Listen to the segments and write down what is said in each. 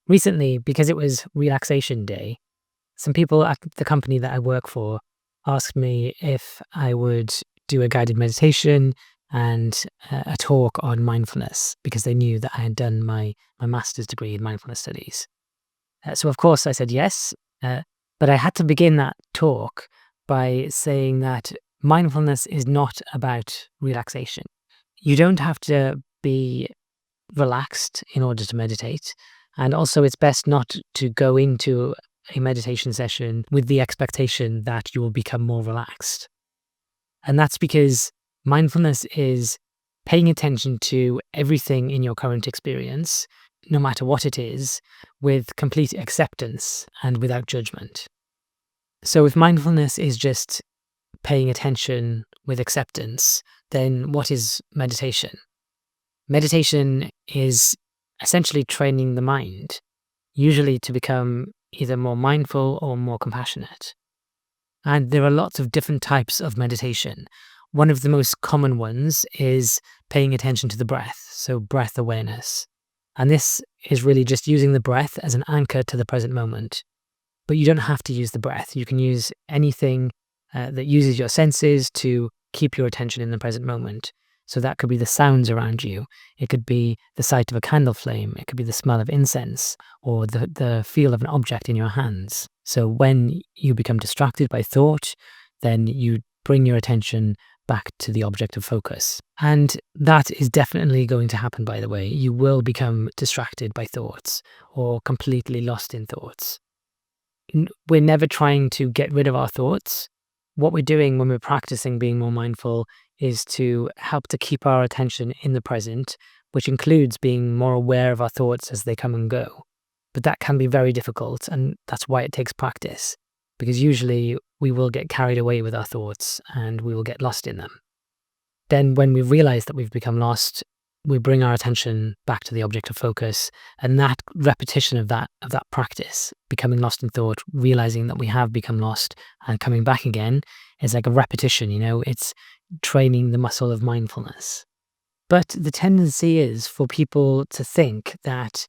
Recently, because it was relaxation day, some people at the company that I work for asked me if I would do a guided meditation and a talk on mindfulness because they knew that I had done my master's degree in mindfulness studies. So, of course, I said yes, uh, but I had to begin that talk by saying that mindfulness is not about relaxation. You don't have to be relaxed in order to meditate. And also, it's best not to go into a meditation session with the expectation that you will become more relaxed. And that's because mindfulness is paying attention to everything in your current experience, no matter what it is, with complete acceptance and without judgment. So, if mindfulness is just paying attention with acceptance, then what is meditation? Meditation is essentially training the mind, usually to become either more mindful or more compassionate. And there are lots of different types of meditation. One of the most common ones is paying attention to the breath, so breath awareness. And this is really just using the breath as an anchor to the present moment. But you don't have to use the breath. You can use anything that uses your senses to keep your attention in the present moment. So that could be the sounds around you. It could be the sight of a candle flame. It could be the smell of incense or the feel of an object in your hands. So when you become distracted by thought, then you bring your attention back to the object of focus. And that is definitely going to happen, by the way. You will become distracted by thoughts or completely lost in thoughts. We're never trying to get rid of our thoughts. What we're doing when we're practicing being more mindful is to help to keep our attention in the present, which includes being more aware of our thoughts as they come and go. But that can be very difficult, and that's why it takes practice, because usually we will get carried away with our thoughts and we will get lost in them. Then when we realize that we've become lost, we bring our attention back to the object of focus, and that repetition of that practice, becoming lost in thought, realizing that we have become lost and coming back again, is like a repetition, it's training the muscle of mindfulness. But the tendency is for people to think that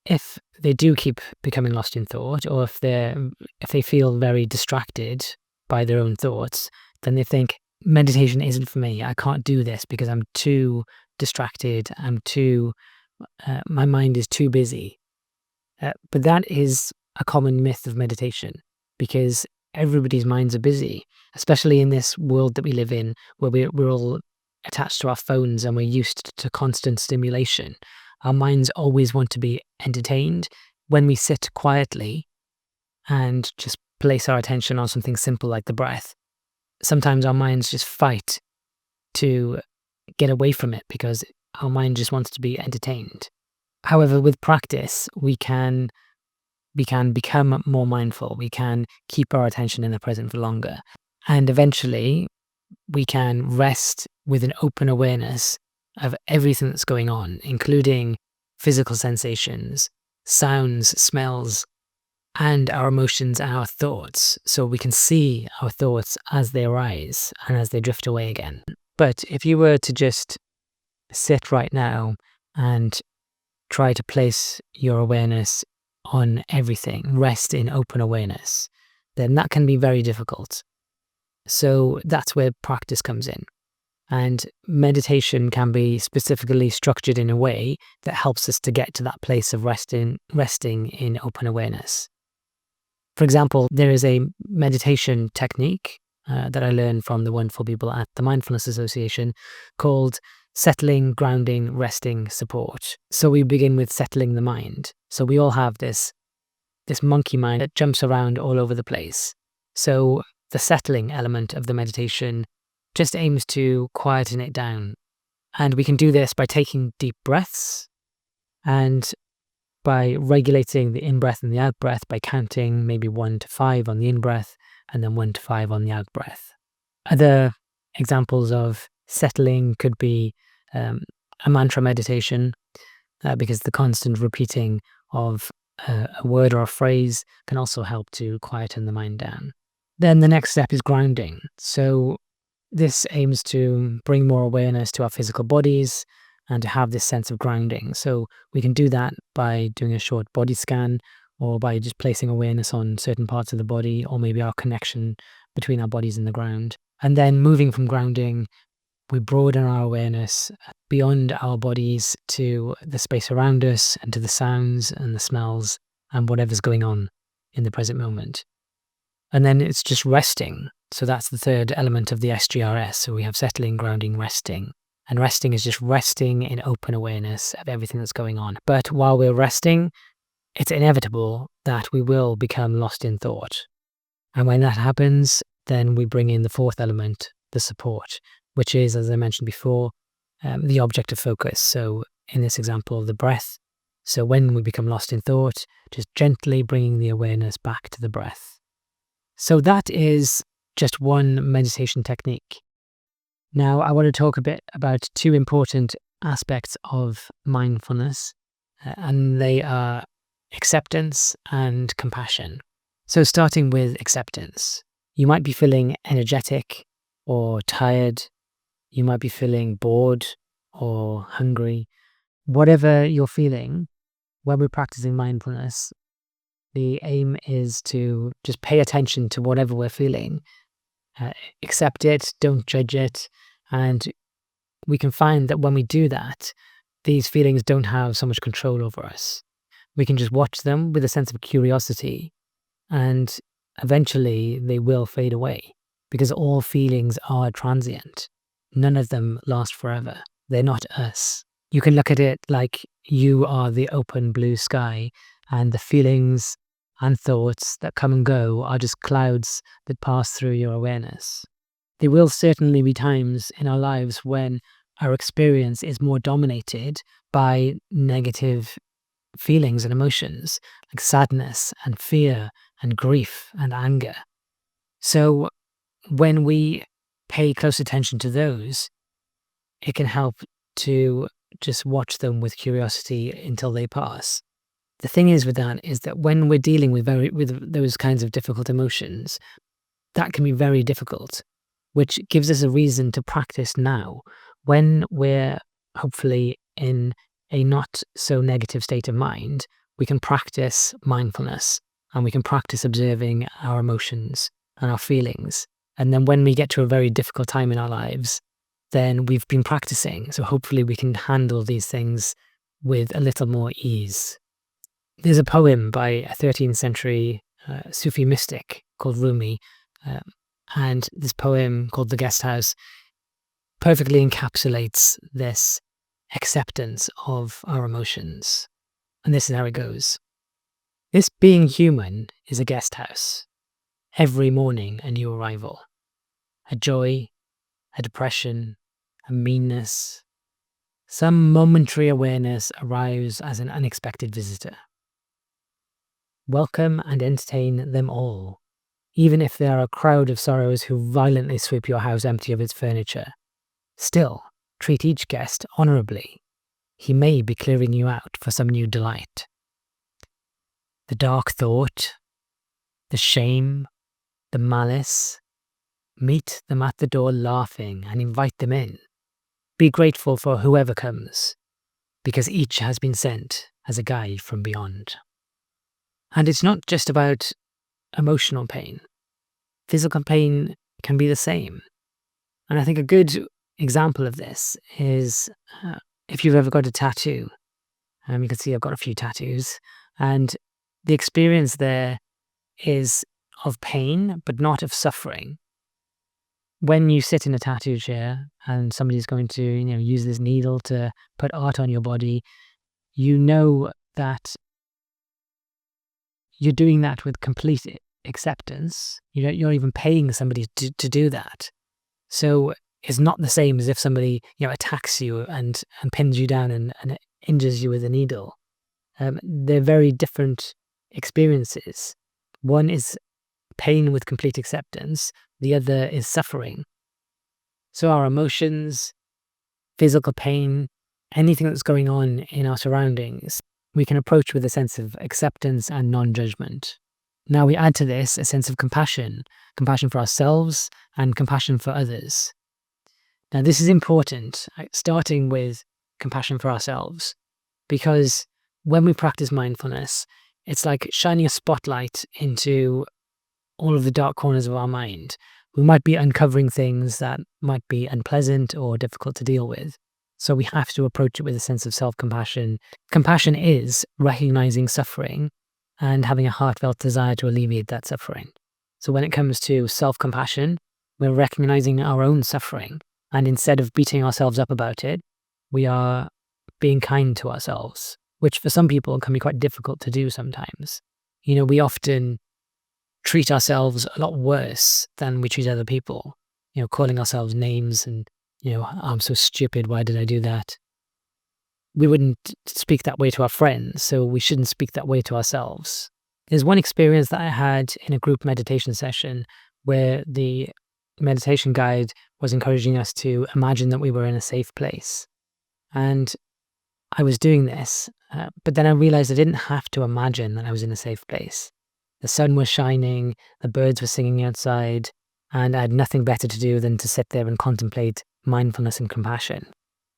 if they do keep becoming lost in thought, or if they feel very distracted by their own thoughts, then they think meditation isn't for me. I can't do this because I'm too distracted. My mind is too busy. But that is a common myth of meditation, because everybody's minds are busy, especially in this world that we live in, where we're all attached to our phones and we're used to constant stimulation. Our minds always want to be entertained. When we sit quietly and just place our attention on something simple like the breath, sometimes our minds just fight to get away from it because our mind just wants to be entertained. However, with practice, we can become more mindful. We can keep our attention in the present for longer. And eventually, we can rest with an open awareness of everything that's going on, including physical sensations, sounds, smells, and our emotions and our thoughts. So we can see our thoughts as they arise and as they drift away again. But if you were to just sit right now and try to place your awareness on everything, rest in open awareness, then that can be very difficult. So that's where practice comes in. And meditation can be specifically structured in a way that helps us to get to that place of resting in open awareness. For example, there is a meditation technique that I learned from the wonderful people at the Mindfulness Association called settling, grounding, resting, support. So we begin with settling the mind. So we all have this monkey mind that jumps around all over the place. So the settling element of the meditation just aims to quieten it down. And we can do this by taking deep breaths and by regulating the in-breath and the out-breath by counting maybe 1 to 5 on the in-breath and then 1 to 5 on the out-breath. Other examples of settling could be a mantra meditation, because the constant repeating of a word or a phrase can also help to quieten the mind down. Then the next step is grounding. So this aims to bring more awareness to our physical bodies and to have this sense of grounding. So we can do that by doing a short body scan, or by just placing awareness on certain parts of the body, or maybe our connection between our bodies and the ground. And then moving from grounding, we broaden our awareness beyond our bodies to the space around us and to the sounds and the smells and whatever's going on in the present moment. And then it's just resting. So that's the third element of the SGRS. So we have settling, grounding, resting. And resting is just resting in open awareness of everything that's going on. But while we're resting, it's inevitable that we will become lost in thought. And when that happens, then we bring in the fourth element, the support, which is, as I mentioned before, the object of focus. So in this example, the breath. So when we become lost in thought, just gently bringing the awareness back to the breath. So that is just one meditation technique. Now, I want to talk a bit about two important aspects of mindfulness, and they are acceptance and compassion. So starting with acceptance, you might be feeling energetic or tired. You might be feeling bored or hungry. Whatever you're feeling, when we're practicing mindfulness, the aim is to just pay attention to whatever we're feeling. Accept it, don't judge it. And we can find that when we do that, these feelings don't have so much control over us. We can just watch them with a sense of curiosity, and eventually they will fade away, because all feelings are transient. None of them last forever. They're not us. You can look at it like you are the open blue sky, and the feelings and thoughts that come and go are just clouds that pass through your awareness. There will certainly be times in our lives when our experience is more dominated by negative feelings and emotions, like sadness and fear and grief and anger. So when we pay close attention to those, it can help to just watch them with curiosity until they pass. The thing is with that is that when we're dealing with those kinds of difficult emotions, that can be very difficult, which gives us a reason to practice now when we're hopefully in a not so negative state of mind. We can practice mindfulness, and we can practice observing our emotions and our feelings. And then when we get to a very difficult time in our lives, then we've been practicing. So hopefully we can handle these things with a little more ease. There's a poem by a 13th century Sufi mystic called Rumi, and this poem called The Guest House perfectly encapsulates this acceptance of our emotions. And this is how it goes. This being human is a guest house. Every morning a new arrival. A joy, a depression, a meanness. Some momentary awareness arrives as an unexpected visitor. Welcome and entertain them all, even if they are a crowd of sorrows who violently sweep your house empty of its furniture. Still, treat each guest honourably. He may be clearing you out for some new delight. The dark thought, the shame, the malice, meet them at the door laughing and invite them in. Be grateful for whoever comes, because each has been sent as a guide from beyond. And it's not just about emotional pain. Physical pain can be the same. And I think a good example of this is if you've ever got a tattoo. You can see I've got a few tattoos. And the experience there is of pain, but not of suffering. When you sit in a tattoo chair and somebody's going to use this needle to put art on your body, you know that you're doing that with complete acceptance. You're even paying somebody to do that. So it's not the same as if somebody attacks you and pins you down and injures you with a needle. They're very different experiences. One is pain with complete acceptance. The other is suffering. So our emotions, physical pain, anything that's going on in our surroundings, we can approach with a sense of acceptance and non-judgment. Now we add to this a sense of compassion for ourselves and compassion for others. Now this is important, starting with compassion for ourselves. Because when we practice mindfulness, it's like shining a spotlight into all of the dark corners of our mind. We might be uncovering things that might be unpleasant or difficult to deal with. So we have to approach it with a sense of self-compassion. Compassion is recognizing suffering and having a heartfelt desire to alleviate that suffering. So when it comes to self-compassion, we're recognizing our own suffering. And instead of beating ourselves up about it, we are being kind to ourselves, which for some people can be quite difficult to do sometimes. We often treat ourselves a lot worse than we treat other people, calling ourselves names and, I'm so stupid, why did I do that? We wouldn't speak that way to our friends, so we shouldn't speak that way to ourselves. There's one experience that I had in a group meditation session where the meditation guide was encouraging us to imagine that we were in a safe place. And I was doing this, but then I realized I didn't have to imagine that I was in a safe place. The sun was shining, the birds were singing outside, and I had nothing better to do than to sit there and contemplate mindfulness and compassion.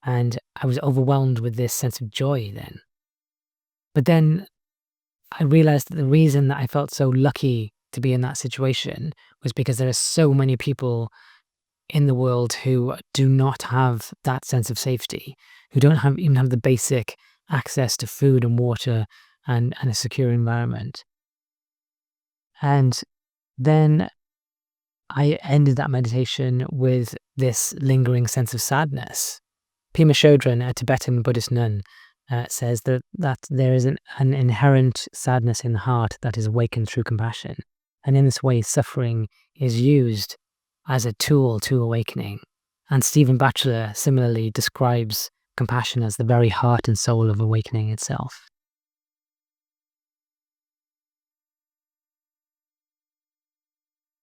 And I was overwhelmed with this sense of joy then. But then I realized that the reason that I felt so lucky to be in that situation was because there are so many people in the world who do not have that sense of safety, who don't even have the basic access to food and water and a secure environment. And then I ended that meditation with this lingering sense of sadness. Pema Chodron, a Tibetan Buddhist nun, says that there is an inherent sadness in the heart that is awakened through compassion. And in this way, suffering is used as a tool to awakening. And Stephen Batchelor similarly describes compassion as the very heart and soul of awakening itself.